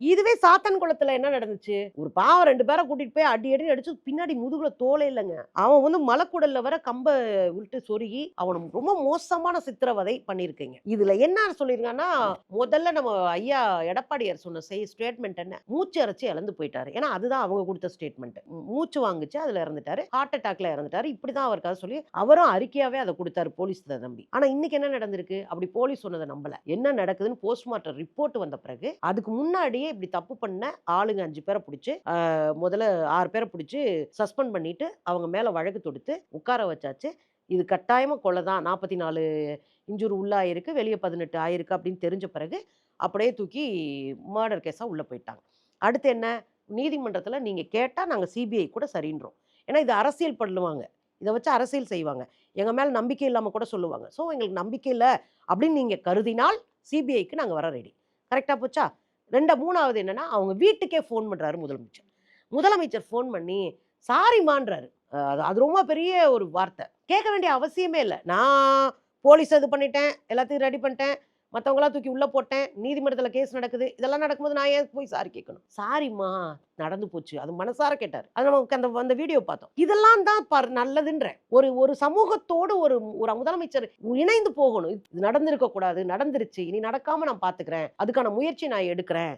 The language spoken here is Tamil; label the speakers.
Speaker 1: இதுவே சாத்தான்குளத்துல என்ன நடந்துச்சு? ஒரு பாவம் 2 பேர கூட்டிட்டு போய் அடி அடின்னு அடிச்சு பின்னாடி முதுகுல தோலே இல்லங்க. அவன் மலக்குடல்ல வர கம்ப விட்டு சொருகி, அவன ரொம்ப மோசமான சித்திரவதை பண்ணியிருக்கீங்க. இதுல என்ன சொல்லியிருக்காங்கன்னா, முதல்ல நம்ம ஐயா எடப்பாடியார் சொன்ன ஸ்டேட்மெண்ட் என்ன? மூச்சு அடைச்சு இறந்து போயிட்டாரு. ஏன்னா, அதுதான் அவங்க குடுத்த ஸ்டேட்மெண்ட். மூச்சு வாங்குச்சு, அதுல இறந்துட்டாரு. ஹார்ட் அட்டாக்ல இறந்துட்டாரு. இப்படிதான் அவர் கதை சொல்லி, அவரும் அறிக்கையாவே அத குடுத்தாரு போலீஸ்ல நம்பி. ஆனா, இன்னைக்கு என்ன நடந்திருக்கு? அப்படி போலீஸ் சொன்னத நம்பல. என்ன நடக்குதுன்னு போஸ்ட்மார்ட்டம் ரிப்போர்ட் வந்த பிறகு, அதுக்கு முன்னாடியே இப்படி தப்பு பண்ண ஆளுங்க 5 பேர புடிச்சு, முதல்ல 6 பேர புடிச்சு சஸ்பெண்ட் பண்ணிட்டு, அவங்க மேல வழக்கு தொடுத்து உட்கார வச்சாச்சு. இது கட்டாயமா கொலை தான். 44 இன்ஜூர் உள்ள ஆயிருக்கு. வெளிய 18 ஆயிருக்கு அப்படின்னு தெரிஞ்ச பிறகு, அப்படியே தூக்கி மர்டர் கேஸா உள்ள போயிட்டாங்க. அடுத்து என்ன? நீதிமன்றத்தில நீங்க கேட்டா நாங்க சிபிஐ கூட சரின்றோம். ஏன்னா இது அரசியல் பண்ணுவாங்க. இத வச்சு அரசியல் செய்வாங்க. எங்க மேல நம்பிக்கை இல்லாம கூட சொல்லுவாங்க. எங்களுக்கு நம்பிக்கை இல்ல அப்படின்னு நீங்க கருதினால், சிபிஐக்கு நாங்க வர ரெடி. கரெக்ட்டா போச்சா? 3வது என்னன்னா, அவங்க வீட்டுக்கே ஃபோன் பண்றாரு முதலமைச்சர். முதலமைச்சர் ஃபோன் பண்ணி, சாரிம்மான்றாரு. அது அது ரொம்ப பெரிய ஒரு வார்த்தை. கேட்க வேண்டிய அவசியமே இல்ல. நான் போலீஸ இது பண்ணிட்டேன், எல்லாத்தையும் ரெடி பண்ணிட்டேன். மத்தவங்கலாம் தூக்கி உள்ள போட்டேன். நீதிமன்றத்தில கேஸ் நடக்குது. இதெல்லாம் நடக்கும்போது நான் ஏன் போய் சாரி கேட்கணும்? சாரிம்மா நடந்து போச்சு. அது மனசார கேட்டாரு. அது நமக்கு அந்த வீடியோ பார்த்தோம். இதெல்லாம் தான் நல்லதுன்றேன். ஒரு ஒரு சமூகத்தோடு ஒரு ஒரு முதலமைச்சர் இணைந்து போகணும். இது நடந்திருக்க கூடாது. நடந்துருச்சு. இனி நடக்காம நான் பார்த்துக்கிறேன். அதுக்கான முயற்சி நான் எடுக்கிறேன்.